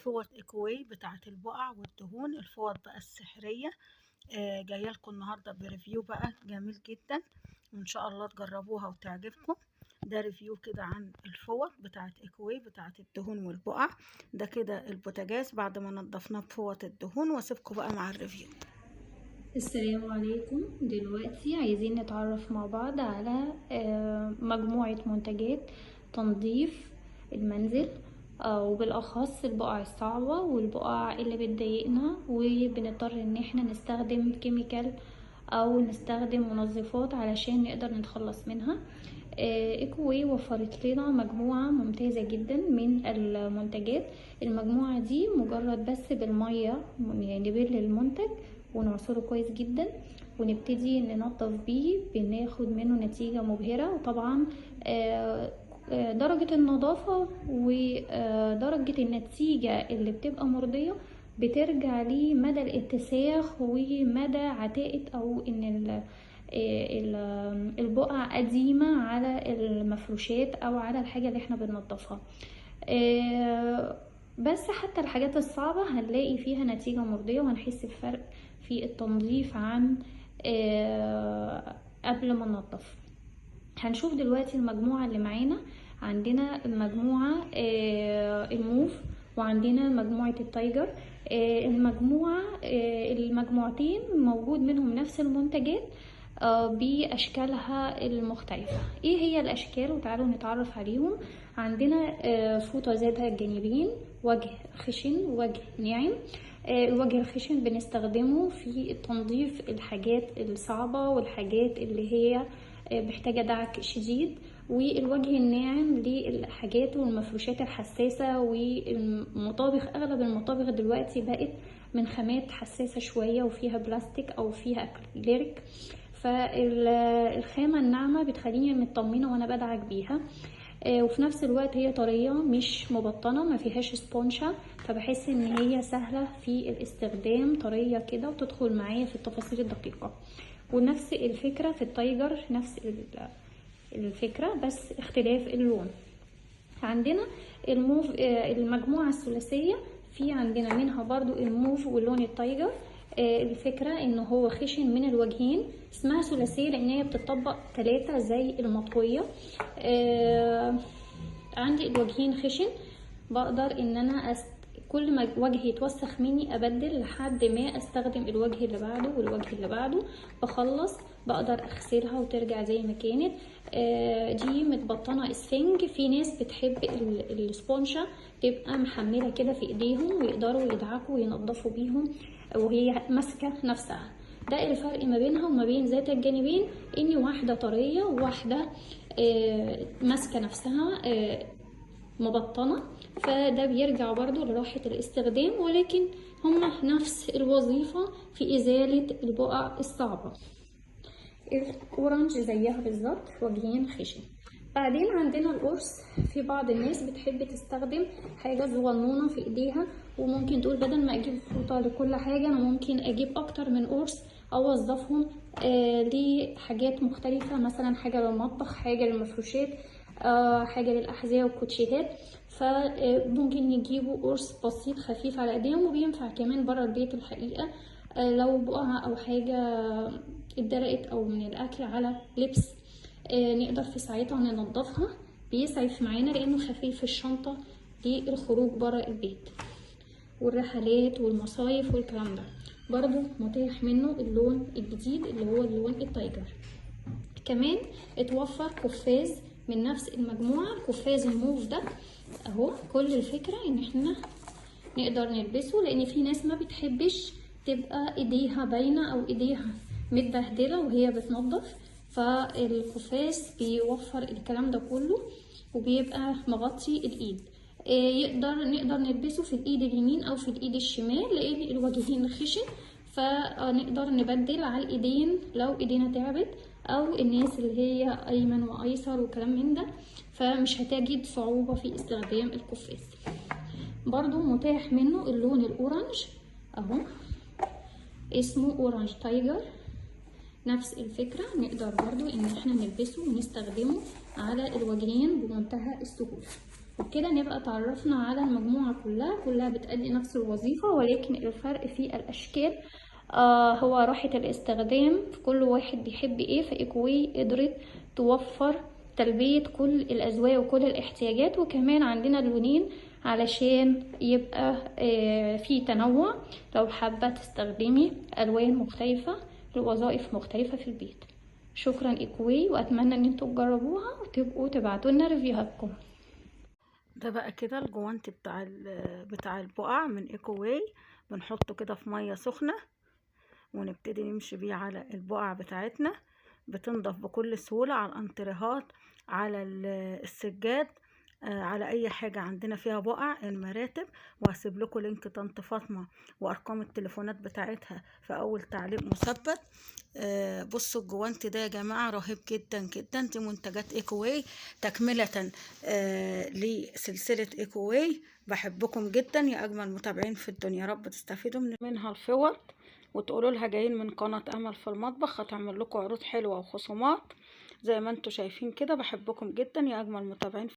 فوط اكواي بتاعة البقع والدهون، الفوط بقى السحرية. جاية لكم النهاردة بريفيو بقى جميل جدا، وان شاء الله تجربوها وتعجبكم. ده ريفيو كده عن الفوط بتاعة اكواي بتاعة الدهون والبقع. ده كده البوتاجاز بعد ما نضفناه بفوط الدهون، واسيبكم بقى مع الريفيو. السلام عليكم. دلوقتي عايزين نتعرف مع بعض على مجموعة منتجات تنظيف المنزل، وبالأخص البقع الصعبة والبقع اللي بتضايقنا وبنضطر ان احنا نستخدم كيميكال او نستخدم منظفات علشان نقدر نتخلص منها. ايكوواي وفرت لنا مجموعة ممتازة جدا من المنتجات. المجموعة دي مجرد بس بالمية نبل المنتج ونعصره كويس جدا ونبتدي ننظف بيه، بناخد منه نتيجة مبهرة. وطبعا درجة النظافة ودرجة النتيجة اللي بتبقى مرضية بترجع لمدى الاتساخ ومدى عتاقة او ان البقع قديمة على المفروشات او على الحاجة اللي احنا بننضفها. بس حتى الحاجات الصعبة هنلاقي فيها نتيجة مرضية وهنحس بفرق في التنظيف عن قبل ما ننضف. هنشوف دلوقتي المجموعة اللي معانا. عندنا المجموعة الموف وعندنا مجموعة التايجر. المجموعتين موجود منهم نفس المنتجات بأشكالها المختلفة. ايه هي الأشكال؟ وتعالوا نتعرف عليهم. عندنا فوطة ذات الجانبين، وجه خشن ووجه ناعم. الوجه الخشن بنستخدمه في تنظيف الحاجات الصعبة والحاجات اللي هي محتاجة دعك شديد، والوجه الناعم للحاجات والمفروشات الحساسة والمطابخ. أغلب المطابخ دلوقتي بقت من خامات حساسة شوية وفيها بلاستيك أو فيها أكريليك، فالخامة الناعمة بتخليني مطمنة وأنا بدعك بيها. وفي نفس الوقت هي طرية مش مبطنة، ما فيهاش سبونشة، فبحس ان هي سهلة في الاستخدام، طرية كده وتدخل معايا في التفاصيل الدقيقة. ونفس الفكرة في التايجر، نفس الفكرة بس اختلاف اللون. عندنا الموف المجموعة الثلاثية، في عندنا منها برضو الموف واللون التايجر. الفكرة انه هو خشن من الوجهين، اسمها ثلاثية لان هي بتطبق 3 زي المطوية. عندي الوجهين خشن، بقدر ان انا كل ما وجهي يتوسخ مني ابدل لحد ما استخدم الوجه اللي بعده والوجه اللي بعده، بخلص بقدر اغسلها وترجع زي ما كانت. دي متبطنه اسفنج. في ناس بتحب السبونشة تبقى محمله كده في ايديهم ويقدروا يدعكوا وينضفوا بيهم وهي ماسكه نفسها. ده الفرق ما بينها وما بين ذات الجانبين، ان واحده طريه وواحده ماسكه نفسها مبطنة. فده بيرجع برضو لراحة الاستخدام، ولكن هما نفس الوظيفة في إزالة البقع الصعبة. الأورنج زيها بالظبط، وجهين خشن. بعدين عندنا القرص. في بعض الناس بتحب تستخدم حاجة صغنونة في ايديها، وممكن تقول بدل ما اجيب فوطة لكل حاجة انا ممكن اجيب اكتر من قرص اوظفهم لحاجات مختلفة، مثلا حاجة للمطبخ، حاجة للمفروشات، حاجة للأحذية والكوتشيهات. فممكن يجيبوا قرص بسيط خفيف على ايديهم، وبينفع كمان برا البيت الحقيقة. لو بقعة او حاجة اتدرقت او من الاكل على لبس، نقدر في ساعتها ننضفها. بيسعف معانا لانه خفيف في الشنطة للخروج برا البيت والرحلات والمصايف والكلام ده. برضو متاح منه اللون الجديد اللي هو اللون التايجر. كمان اتوفر قفاز من نفس المجموعة، قفاز الموف ده اهو. كل الفكرة ان احنا نقدر نلبسه، لان في ناس ما بتحبش تبقى ايديها باينة او ايديها متبهدلة وهي بتنظف، فالقفاز بيوفر الكلام ده كله وبيبقى مغطي الايد. نقدر نلبسه في الايد اليمين او في الايد الشمال، لان الوجهين خشن، فنقدر نبدل على الايدين لو ايدينا تعبت، او الناس اللي هي ايمن وايسر وكلام من ده، فمش هتجد صعوبة في استخدام القفاز. برضو متاح منه اللون الاورنج اهو، اسمه اورنج تايجر. نفس الفكرة، نقدر برضو ان احنا نلبسه ونستخدمه على الوجهين بمنتهى السهولة. وبكده نبقى تعرفنا على المجموعة كلها بتأدي نفس الوظيفة، ولكن الفرق في الأشكال. هو راحة الاستخدام في كل واحد بيحب ايه. فإيكوواي قدرت توفر تلبية كل الأذواق وكل الاحتياجات، وكمان عندنا لونين علشان يبقى في تنوع لو حابة تستخدمي ألوان مختلفة لوظائف مختلفة في البيت. شكرا إيكوواي، وأتمنى ان انتوا تجربوها وتبقوا تبعتولنا ريفيوهاتكم. ده بقى كده الجوانت بتاع البقع من إيكوواي. بنحطه كده في مية سخنة ونبتدي نمشي بيه على البقع بتاعتنا. بتنضف بكل سهولة على الانتريهات، على السجاد، على اي حاجة عندنا فيها بقع، المراتب. وهسيب لكم لينك طنط فاطمة وارقام التليفونات بتاعتها في اول تعليق مثبت. بصوا الجوانت ده يا جماعة رهيب جدا جدا. دي منتجات إيكوواي تكملة لسلسلة إيكوواي. بحبكم جدا يا اجمل متابعين في الدنيا، رب تستفيدوا منها الفوط وتقولوا لها جايين من قناة امل في المطبخ، هتعمل لكم عروض حلوة وخصومات زي ما انتوا شايفين كده. بحبكم جدا يا اجمل متابعين.